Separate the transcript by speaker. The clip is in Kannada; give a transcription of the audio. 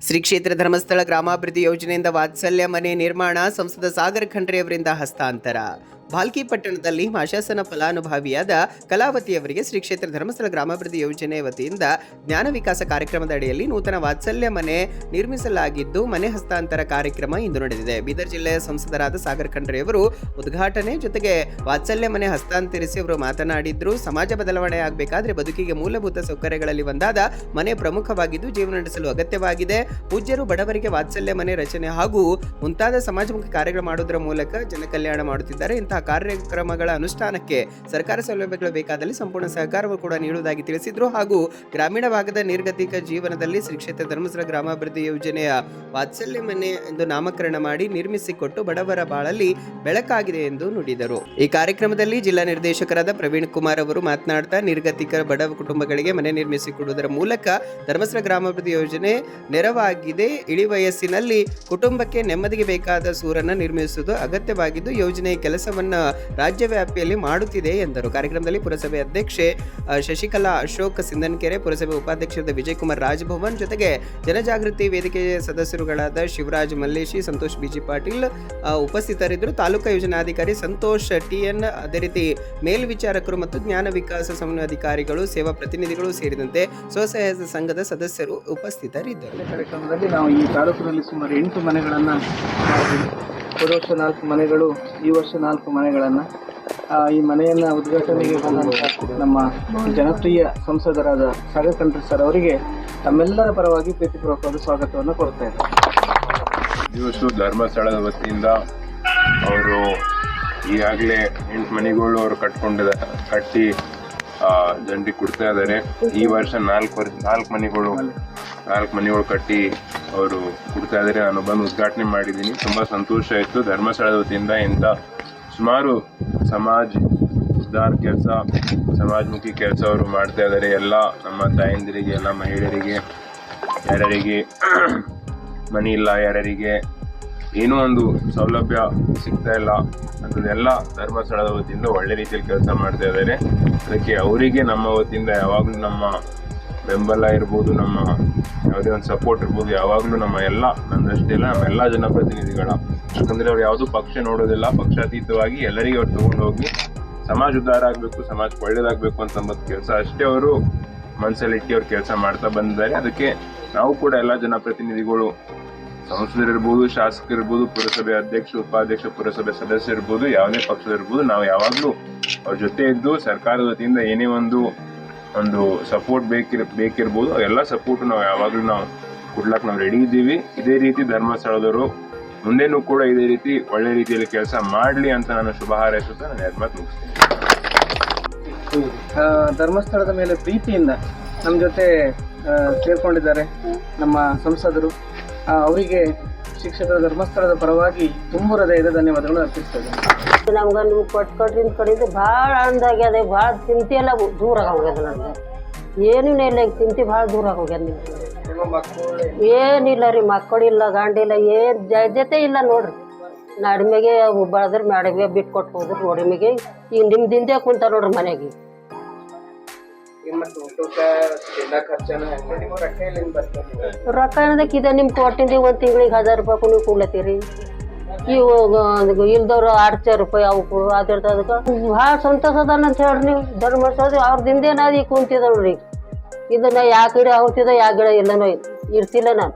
Speaker 1: ಶ್ರೀ ಕ್ಷೇತ್ರ ಧರ್ಮಸ್ಥಳ ಗ್ರಾಮಾಭಿವೃದ್ಧಿ ಯೋಜನೆಯಿಂದ ವಾತ್ಸಲ್ಯ ಮನೆ ನಿರ್ಮಾಣ ಸಂಸದ ಸಾಗರ್ ಖಂಡ್ರೆ ಅವರಿಂದ ಹಸ್ತಾಂತರ. ಭಾಲ್ಕಿ ಪಟ್ಟಣದಲ್ಲಿ ಮಾಶಾಸನ ಫಲಾನುಭವಿಯಾದ ಕಲಾವತಿಯವರಿಗೆ ಶ್ರೀ ಕ್ಷೇತ್ರ ಧರ್ಮಸ್ಥಳ ಗ್ರಾಮಾಭಿವೃದ್ಧಿ ಯೋಜನೆ ವತಿಯಿಂದ ಜ್ಞಾನ ವಿಕಾಸ ಕಾರ್ಯಕ್ರಮದ ಅಡಿಯಲ್ಲಿ ನೂತನ ವಾತ್ಸಲ್ಯ ಮನೆ ನಿರ್ಮಿಸಲಾಗಿದ್ದು, ಮನೆ ಹಸ್ತಾಂತರ ಕಾರ್ಯಕ್ರಮ ಇಂದು ನಡೆದಿದೆ. ಬೀದರ್ ಜಿಲ್ಲೆಯ ಸಂಸದರಾದ ಸಾಗರ್ ಖಂಡ್ರೆಯವರು ಉದ್ಘಾಟನೆ ಜೊತೆಗೆ ವಾತ್ಸಲ್ಯ ಮನೆ ಹಸ್ತಾಂತರಿಸಿ ಅವರು ಮಾತನಾಡಿದ್ರು. ಸಮಾಜ ಬದಲಾವಣೆ ಆಗಬೇಕಾದ್ರೆ ಬದುಕಿಗೆ ಮೂಲಭೂತ ಸೌಕರ್ಯಗಳಲ್ಲಿ ಒಂದಾದ ಮನೆ ಪ್ರಮುಖವಾಗಿದ್ದು ಜೀವನ ನಡೆಸಲು ಅಗತ್ಯವಾಗಿದೆ. ಪೂಜ್ಯರು ಬಡವರಿಗೆ ವಾತ್ಸಲ್ಯ ಮನೆ ರಚನೆ ಹಾಗೂ ಮುಂತಾದ ಸಮಾಜಮುಖಿ ಕಾರ್ಯಗಳು ಮಾಡುವುದರ ಮೂಲಕ ಜನ ಕಲ್ಯಾಣ ಮಾಡುತ್ತಿದ್ದಾರೆ. ಇಂತಹ ಕಾರ್ಯಕ್ರಮಗಳ ಅನುಷ್ಠಾನಕ್ಕೆ ಸರ್ಕಾರ ಸೌಲಭ್ಯಗಳು ಬೇಕಾದಲ್ಲಿ ಸಂಪೂರ್ಣ ಸಹಕಾರವನ್ನು ಕೂಡ ನೀಡುವುದಾಗಿ ತಿಳಿಸಿದ್ರು. ಹಾಗೂ ಗ್ರಾಮೀಣ ಭಾಗದ ನಿರ್ಗತಿಕ ಜೀವನದಲ್ಲಿ ಶ್ರೀ ಕ್ಷೇತ್ರ ಧರ್ಮಸ್ಥಳ ಗ್ರಾಮಾಭಿವೃದ್ಧಿ ಯೋಜನೆಯ ವಾತ್ಸಲ್ಯ ಮನೆ ಎಂದು ನಾಮಕರಣ ಮಾಡಿ ನಿರ್ಮಿಸಿಕೊಟ್ಟು ಬಡವರ ಬಾಳಲ್ಲಿ ಬೆಳಕಾಗಿದೆ ಎಂದು ನುಡಿದರು. ಈ ಕಾರ್ಯಕ್ರಮದಲ್ಲಿ ಜಿಲ್ಲಾ ನಿರ್ದೇಶಕರಾದ ಪ್ರವೀಣ್ ಕುಮಾರ್ ಅವರು ಮಾತನಾಡ್ತಾ, ನಿರ್ಗತಿಕ ಬಡ ಕುಟುಂಬಗಳಿಗೆ ಮನೆ ನಿರ್ಮಿಸಿಕೊಡುವುದರ ಮೂಲಕ ಧರ್ಮಸ್ಥಳ ಗ್ರಾಮಾಭಿವೃದ್ಧಿ ಯೋಜನೆ ನೆರವಾಗಿದೆ. ಇಳಿ ವಯಸ್ಸಿನಲ್ಲಿ ಕುಟುಂಬಕ್ಕೆ ನೆಮ್ಮದಿಗೆ ಬೇಕಾದ ಸೂರನ್ನು ನಿರ್ಮಿಸುವುದು ಅಗತ್ಯವಾಗಿದ್ದು ಯೋಜನೆಯ ಕೆಲಸವನ್ನು ರಾಜ್ಯ ವ್ಯಾಪ್ತಿಯಲ್ಲಿ ಮಾಡುತ್ತಿದೆ ಎಂದರು. ಕಾರ್ಯಕ್ರಮದಲ್ಲಿ ಪುರಸಭೆ ಅಧ್ಯಕ್ಷೆ ಶಶಿಕಲಾ ಅಶೋಕ್ ಸಿಂಧನಕೆರೆ, ಪುರಸಭೆ ಉಪಾಧ್ಯಕ್ಷರಾದ ವಿಜಯಕುಮಾರ್ ರಾಜಭವನ್, ಜೊತೆಗೆ ಜನಜಾಗೃತಿ ವೇದಿಕೆ ಸದಸ್ಯರುಗಳಾದ ಶಿವರಾಜ್ ಮಲ್ಲೇಶಿ, ಸಂತೋಷ್ ಬಿಜಿ ಪಾಟೀಲ್ ಉಪಸ್ಥಿತರಿದ್ದರು. ತಾಲೂಕಾ ಯೋಜನಾಧಿಕಾರಿ ಸಂತೋಷ್ ಟಿಎನ್, ಅದೇ ರೀತಿ ಮೇಲ್ವಿಚಾರಕರು ಮತ್ತು ಜ್ಞಾನ ವಿಕಾಸ ಸಮನ್ವಯ ಅಧಿಕಾರಿಗಳು, ಸೇವಾ ಪ್ರತಿನಿಧಿಗಳು ಸೇರಿದಂತೆ ಸ್ವಸಹಾಯ ಸಂಘದ ಸದಸ್ಯರು ಉಪಸ್ಥಿತರಿದ್ದರು.
Speaker 2: ಕಾರ್ಯಕ್ರಮದಲ್ಲಿ ನಾವು ಈ ತಾಲೂಕಿನಲ್ಲಿ ಸುಮಾರು 8 ಮನೆಗಳನ್ನು ಮಾಡಿದ್ವಿ. ಹೋದ ವರ್ಷ 4 ಮನೆಗಳು, ಈ ವರ್ಷ 4 ಮನೆಗಳನ್ನು. ಈ ಮನೆಯನ್ನು ಉದ್ಘಾಟನೆಗೆ ಬಂದಂಥ ನಮ್ಮ ಜನಪ್ರಿಯ ಸಂಸದರಾದ ಸಾಗರ್ ಖಂಡ್ರೆ ಸರ್ ಅವರಿಗೆ ತಮ್ಮೆಲ್ಲರ ಪರವಾಗಿ ಪ್ರೀತಿಪೂರ್ವಕವಾದ ಸ್ವಾಗತವನ್ನು ಕೊಡ್ತಾ ಇದ್ದಾರೆ.
Speaker 3: ಇವತ್ತು ಧರ್ಮಸ್ಥಳದ ವತಿಯಿಂದ ಅವರು ಈಗಾಗಲೇ 8 ಮನೆಗಳು ಅವರು ಕಟ್ಟಿ ಜನರಿಗೆ ಕೊಡ್ತಾ ಇದ್ದಾರೆ. ಈ ವರ್ಷ 4 ಮನೆಗಳು ಕಟ್ಟಿ ಅವರು ಕೊಡ್ತಾ ಇದ್ದಾರೆ. ನಾನು ಬಂದು ಉದ್ಘಾಟನೆ ಮಾಡಿದ್ದೀನಿ. ತುಂಬ ಸಂತೋಷ ಆಯಿತು. ಧರ್ಮಸ್ಥಳದ ವತಿಯಿಂದ ಇಂಥ ಸುಮಾರು ಸಮಾಜ ಸುಧಾರ ಕೆಲಸ, ಸಮಾಜಮುಖಿ ಕೆಲಸ ಅವರು ಮಾಡ್ತಾ ಇದ್ದಾರೆ. ಎಲ್ಲ ನಮ್ಮ ತಾಯಂದಿರಿಗೆ, ಎಲ್ಲ ಮಹಿಳೆಯರಿಗೆ, ಯಾರ್ಯಾರಿಗೆ ಮನೆ ಇಲ್ಲ, ಯಾರ್ಯಾರಿಗೆ ಏನೋ ಒಂದು ಸೌಲಭ್ಯ ಸಿಗ್ತಾ ಇಲ್ಲ ಅಂಥದ್ದೆಲ್ಲ ಧರ್ಮಸ್ಥಳದ ವತಿಯಿಂದ ಒಳ್ಳೆ ರೀತಿಯಲ್ಲಿ ಕೆಲಸ ಮಾಡ್ತಾ ಇದ್ದಾರೆ. ಅದಕ್ಕೆ ಅವರಿಗೆ ನಮ್ಮ ವತಿಯಿಂದ ಯಾವಾಗಲೂ ನಮ್ಮ ಬೆಂಬಲ ಇರ್ಬೋದು, ನಮ್ಮ ಯಾವುದೇ ಒಂದು ಸಪೋರ್ಟ್ ಇರ್ಬೋದು, ಯಾವಾಗಲೂ ನನ್ನಷ್ಟೇ ಇಲ್ಲ, ನಮ್ಮ ಎಲ್ಲ ಜನಪ್ರತಿನಿಧಿಗಳ, ಯಾಕಂದರೆ ಅವ್ರು ಯಾವುದೂ ಪಕ್ಷ ನೋಡೋದಿಲ್ಲ, ಪಕ್ಷಾತೀತವಾಗಿ ಎಲ್ಲರಿಗೂ ಅವ್ರು ತೊಗೊಂಡೋಗಿ ಸಮಾಜ ಉದ್ಧಾರ ಆಗಬೇಕು, ಸಮಾಜಕ್ಕೆ ಒಳ್ಳೇದಾಗಬೇಕು ಅಂತಂಬತ್ತು ಕೆಲಸ ಅಷ್ಟೇ ಅವರು ಮನಸ್ಸಲ್ಲಿಟ್ಟು ಅವ್ರು ಕೆಲಸ ಮಾಡ್ತಾ ಬಂದಿದ್ದಾರೆ. ಅದಕ್ಕೆ ನಾವು ಕೂಡ ಎಲ್ಲ ಜನಪ್ರತಿನಿಧಿಗಳು, ಸಂಸದರಿರ್ಬೋದು, ಶಾಸಕರಿರ್ಬೋದು, ಪುರಸಭೆ ಅಧ್ಯಕ್ಷ, ಉಪಾಧ್ಯಕ್ಷ, ಪುರಸಭೆ ಸದಸ್ಯರಿರ್ಬೋದು, ಯಾವುದೇ ಪಕ್ಷದಿರ್ಬೋದು, ನಾವು ಯಾವಾಗಲೂ ಅವ್ರ ಜೊತೆ ಇದ್ದು ಸರ್ಕಾರದ ವತಿಯಿಂದ ಏನೇ ಒಂದು ಸಪೋರ್ಟ್ ಬೇಕಿರ್ಬೋದು, ಎಲ್ಲ ಸಪೋರ್ಟ್ ನಾವು ಯಾವಾಗಲೂ ಕೊಡ್ಲಕ್ಕೆ ನಾವು ರೆಡಿ ಇದ್ದೀವಿ. ಇದೇ ರೀತಿ ಧರ್ಮಸ್ಥಳದವರು ಮುಂದೇನೂ ಕೂಡ ಇದೇ ರೀತಿ ಒಳ್ಳೆ ರೀತಿಯಲ್ಲಿ ಕೆಲಸ ಮಾಡಲಿ ಅಂತ ನಾನು ಶುಭ ಹಾರೈಸುತ್ತಾ ನಾನು 2 ಮಾತು ಮುಗಿಸ್ತೀನಿ.
Speaker 2: ಧರ್ಮಸ್ಥಳದ ಮೇಲೆ ಪ್ರೀತಿಯಿಂದ ನಮ್ಮ ಜೊತೆ ಸೇರ್ಕೊಂಡಿದ್ದಾರೆ ನಮ್ಮ ಸಂಸದರು. ಅವರಿಗೆ ಶಿಕ್ಷಕರ ಧರ್ಮಸ್ಥಳದ ಪರವಾಗಿ ತುಂಬ ಹೃದಯದ ಧನ್ಯವಾದಗಳು ಅರ್ಪಿಸ್ತೇವೆ.
Speaker 4: ನಮ್ಗೆ ನೀವು ಕೊಟ್ಟಿಂದ ಕಡೆಯಿಂದ ಭಾಳ ಆನಂದ ಆಗ್ಯದ. ಭಾಳ ಚಿಂತೆ ಎಲ್ಲ ದೂರ ಆಗೋಗ್ಯದ. ನನಗೆ ಏನೂ ಇಲ್ಲ, ಚಿಂತೆ ಭಾಳ ದೂರ ಆಗೋಗ್ಯದ. ಏನಿಲ್ಲ ರೀ, ಮಕ್ಕಳಿಲ್ಲ, ಗಂಡಿಲ್ಲ, ಏನು ಜತೆ ಇಲ್ಲ ನೋಡ್ರಿ. ನಡಿಮೆಗೆ ಬೆಳೆದ್ರೆ ನಡಿಮೆ ಬಿಟ್ಟು ಕೊಟ್ಟು ಹೋದ್ರು ನೋಡಿಮೆಗೆ. ಈಗ ನಿಮ್ದಿಂದೇ ಕುಂತ ನೋಡ್ರಿ ಮನೆಗೆ. ರೊಕ್ಕ ಅನ್ನೋದಕ್ಕೆ ಇದೆ, ನಿಮ್ಮ ಕೊಟ್ಟಿಂದ 1 ತಿಂಗಳಿಗೆ 1000 ರೂಪಾಯಿ ನೀವು ಕೊಡ್ಲತ್ತೀರಿ. ಇವು ಇಲ್ದವ್ರು 800 ರೂಪಾಯಿ ಅವು ಅದಿರ್ತದೆ. ಅದಕ್ಕೆ ಭಾಳ ಸಂತೋಷ ಅದಾನ ಅಂತ ಹೇಳ್ರಿ ನೀವು. ಧರ್ಮಸ್ಥಳ ಅವ್ರದಿಂದೇನಾದ ಈಗ ಕುಂತಿದ್ದವ್ರಿ. ಇದನ್ನ ಯಾವ ಗಿಡ ಹೋಗ್ತಿದ್ದ, ಯಾವ ಗಿಡ ಇಲ್ಲನೋ ಇರ್ತಿಲ್ಲ ನಾನು.